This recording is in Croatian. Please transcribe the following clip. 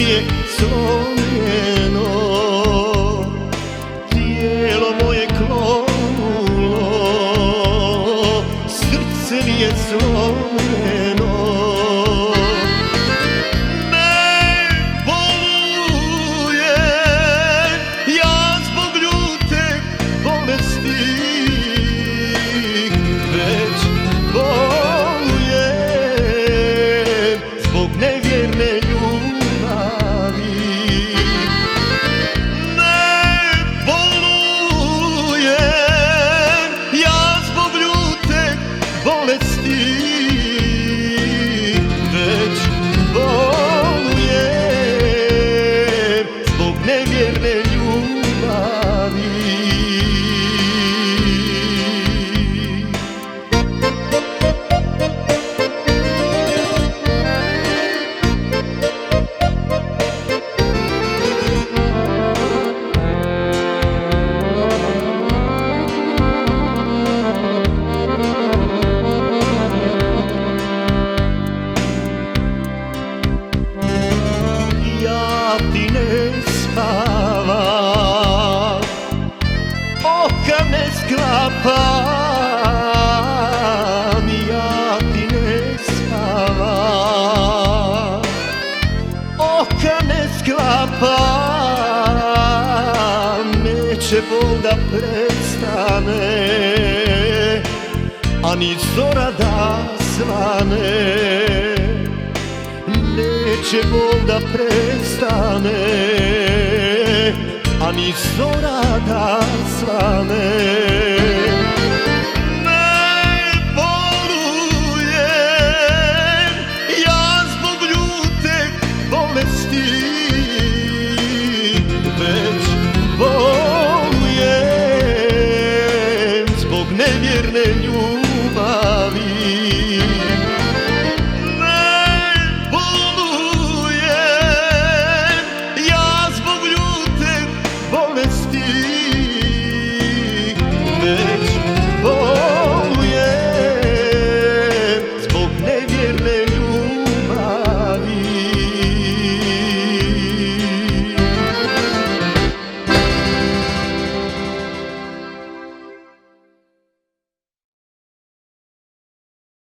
mi je slomljeno, tijelo moje klonulo, srce mi je slomljeno. Ne bolujem ja zbog ljute bolesti, već bolujem zbog nevjerne ljubavi. Ne bolujem ja zbog ljute bolesti, već bolujem zbog nevjerne ljubavi. Ja ti ne spavam, oka ne sklapam, ja ti ne spavam, oka ne sklapam, neće bol da prestane, a ni zora da svane. Neće bol da prestane, a ni zora da svane.